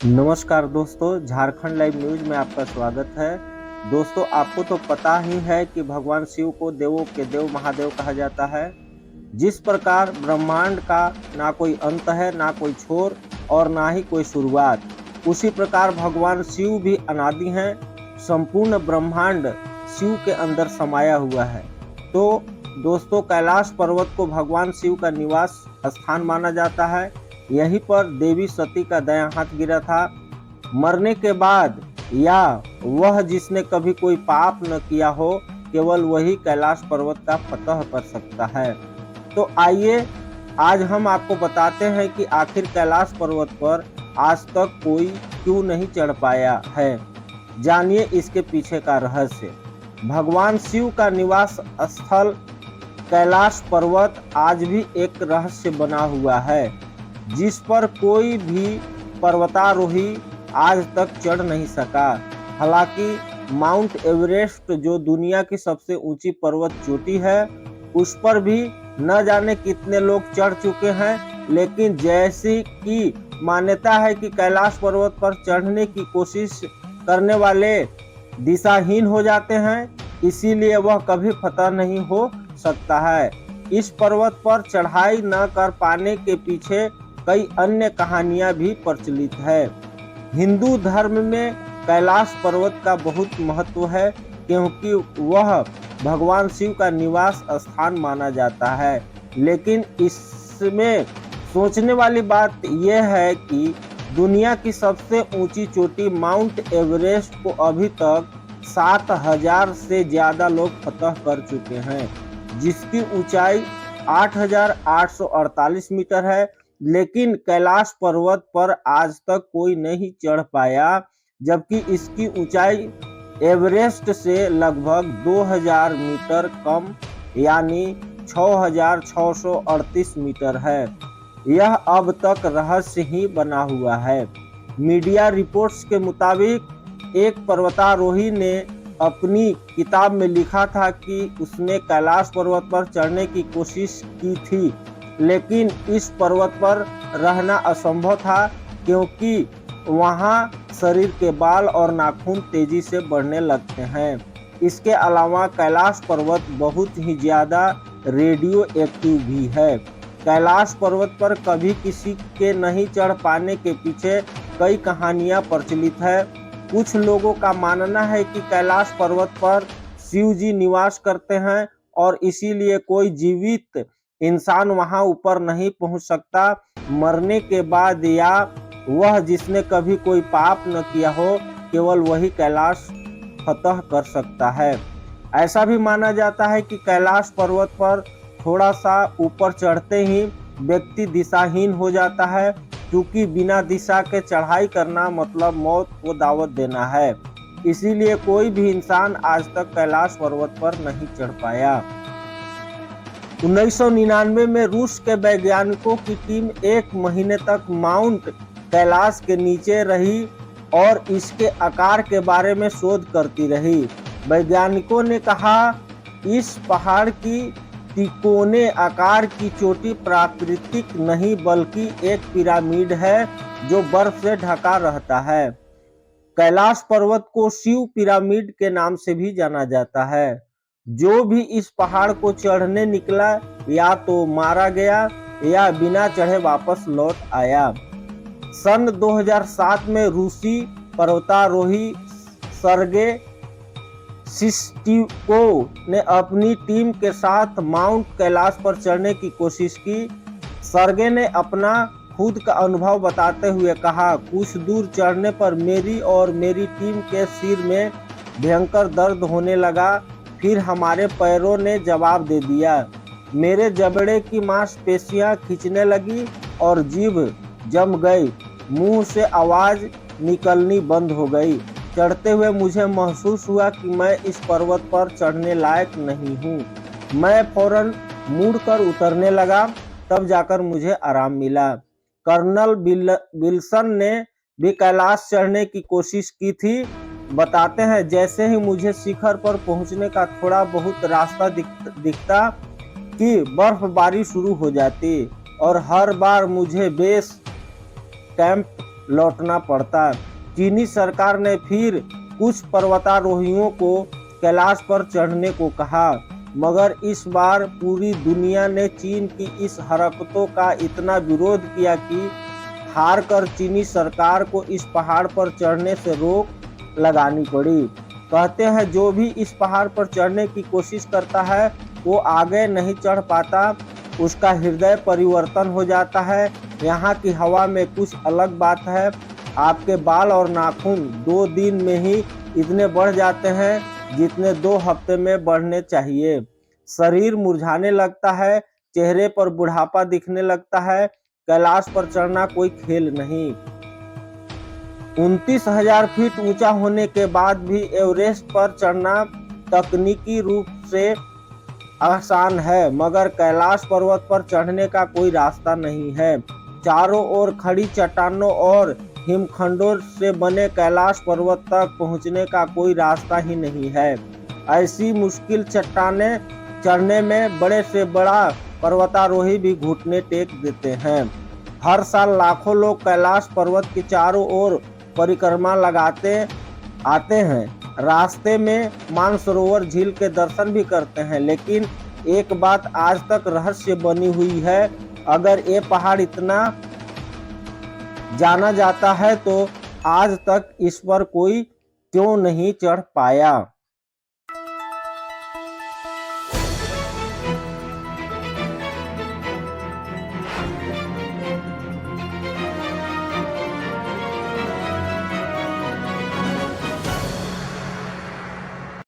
नमस्कार दोस्तों, Jharkhand live news में आपका स्वागत है। दोस्तों, आपको तो पता ही है कि भगवान शिव को देवों के देव महादेव कहा जाता है। जिस प्रकार ब्रह्मांड का ना कोई अंत है, ना कोई छोर और ना ही कोई शुरुआत, उसी प्रकार भगवान शिव भी अनादि हैं। संपूर्ण ब्रह्मांड शिव के अंदर समाया हुआ है। तो दोस्तों, कैलाश पर्वत को भगवान शिव का निवास स्थान माना जाता है। यहीं पर देवी सती का दायां हाथ गिरा था। मरने के बाद या वह जिसने कभी कोई पाप न किया हो, केवल वही कैलाश पर्वत का फतह कर सकता है। तो आइए आज हम आपको बताते हैं कि आखिर कैलाश पर्वत पर आज तक कोई क्यों नहीं चढ़ पाया है। जानिए इसके पीछे का रहस्य। भगवान शिव का निवास स्थल कैलाश पर्वत आज भी एक रहस्य बना हुआ है, जिस पर कोई भी पर्वतारोही आज तक चढ़ नहीं सका। हालांकि माउंट एवरेस्ट जो दुनिया की सबसे ऊंची पर्वत चोटी है, उस पर भी न जाने कितने लोग चढ़ चुके हैं, लेकिन जैसी कि मान्यता है कि कैलाश पर्वत पर चढ़ने की कोशिश करने वाले दिशाहीन हो जाते हैं, इसीलिए वह कभी फतह नहीं हो सकता है। इस पर्वत पर चढ़ाई न कर पाने के पीछे कई अन्य कहानियां भी प्रचलित है। हिंदू धर्म में कैलाश पर्वत का बहुत महत्व है, क्योंकि वह भगवान शिव का निवास स्थान माना जाता है। लेकिन इसमें सोचने वाली बात यह है कि दुनिया की सबसे ऊंची चोटी माउंट एवरेस्ट को अभी तक 7,000 से ज्यादा लोग फतह कर चुके हैं, जिसकी ऊंचाई 8,848 मीटर है। लेकिन कैलाश पर्वत पर आज तक कोई नहीं चढ़ पाया, जबकि इसकी ऊंचाई एवरेस्ट से लगभग 2,000 मीटर कम यानी 6,638 मीटर है। यह अब तक रहस्य ही बना हुआ है। मीडिया रिपोर्ट्स के मुताबिक एक पर्वतारोही ने अपनी किताब में लिखा था कि उसने कैलाश पर्वत पर चढ़ने की कोशिश की थी, लेकिन इस पर्वत पर रहना असंभव था, क्योंकि वहाँ शरीर के बाल और नाखून तेजी से बढ़ने लगते हैं। इसके अलावा कैलाश पर्वत बहुत ही ज़्यादा रेडियो एक्टिव भी है। कैलाश पर्वत पर कभी किसी के नहीं चढ़ पाने के पीछे कई कहानियां प्रचलित है। कुछ लोगों का मानना है कि कैलाश पर्वत पर शिव जी निवास करते हैं और इसीलिए कोई जीवित इंसान वहां ऊपर नहीं पहुंच सकता मरने के बाद, या वह जिसने कभी कोई पाप न किया हो, केवल वही कैलाश फतह कर सकता है। ऐसा भी माना जाता है कि कैलाश पर्वत पर थोड़ा सा ऊपर चढ़ते ही व्यक्ति दिशाहीन हो जाता है, क्योंकि बिना दिशा के चढ़ाई करना मतलब मौत को दावत देना है। इसीलिए कोई भी इंसान आज तक कैलाश पर्वत पर नहीं चढ़ पाया। 1999 में रूस के वैज्ञानिकों की टीम एक महीने तक माउंट कैलाश के नीचे रही और इसके आकार के बारे में शोध करती रही। वैज्ञानिकों ने कहा, इस पहाड़ की तिकोने आकार की चोटी प्राकृतिक नहीं बल्कि एक पिरामिड है जो बर्फ से ढका रहता है। कैलाश पर्वत को शिव पिरामिड के नाम से भी जाना जाता है। जो भी इस पहाड़ को चढ़ने निकला या तो मारा गया या बिना चढ़े वापस लौट आया। सन 2007 में रूसी पर्वतारोही सर्गे सिस्टिको ने अपनी टीम के साथ माउंट कैलाश पर चढ़ने की कोशिश की। सर्गे ने अपना खुद का अनुभव बताते हुए कहा, कुछ दूर चढ़ने पर मेरी और मेरी टीम के सिर में भयंकर दर्द होने लगा। फिर हमारे पैरों ने जवाब दे दिया। मेरे जबड़े की मांसपेशियां खींचने लगी और जीभ जम गई। मुंह से आवाज निकलनी बंद हो गई। चढ़ते हुए मुझे महसूस हुआ कि मैं इस पर्वत पर चढ़ने लायक नहीं हूँ। मैं फौरन मुड़कर उतरने लगा, तब जाकर मुझे आराम मिला। कर्नल विल्सन ने भी कैलाश चढ़ने की कोशिश की थी। बताते हैं, जैसे ही मुझे शिखर पर पहुंचने का थोड़ा बहुत रास्ता दिखता कि बर्फबारी शुरू हो जाती और हर बार मुझे बेस कैंप लौटना पड़ता। चीनी सरकार ने फिर कुछ पर्वतारोहियों को कैलाश पर चढ़ने को कहा, मगर इस बार पूरी दुनिया ने चीन की इस हरकतों का इतना विरोध किया कि हार कर चीनी सरकार को इस पहाड़ पर चढ़ने से रोक लगानी पड़ी। कहते हैं जो भी इस पहाड़ पर चढ़ने की कोशिश करता है वो आगे नहीं चढ़ पाता, उसका हृदय परिवर्तन हो जाता है। यहाँ की हवा में कुछ अलग बात है। आपके बाल और नाखून 2 दिन में ही इतने बढ़ जाते हैं जितने 2 हफ्ते में बढ़ने चाहिए। शरीर मुरझाने लगता है, चेहरे पर बुढ़ापा दिखने लगता है। कैलाश पर चढ़ना कोई खेल नहीं। 29,000 फीट ऊंचा होने के बाद भी एवरेस्ट पर चढ़ना तकनीकी रूप से आसान है, मगर कैलाश पर्वत पर चढ़ने का कोई रास्ता नहीं है। चारों ओर खड़ी चट्टानों और हिमखंडों से बने कैलाश पर्वत तक पहुंचने का कोई रास्ता ही नहीं है। ऐसी मुश्किल चट्टानें चढ़ने में बड़े से बड़ा पर्वतारोही भी घुटने टेक देते हैं। हर साल लाखों लोग कैलाश पर्वत के चारों ओर परिक्रमा लगाते आते हैं। रास्ते में मानसरोवर झील के दर्शन भी करते हैं, लेकिन एक बात आज तक रहस्य बनी हुई है, अगर ये पहाड़ इतना जाना जाता है तो आज तक इस पर कोई क्यों नहीं चढ़ पाया।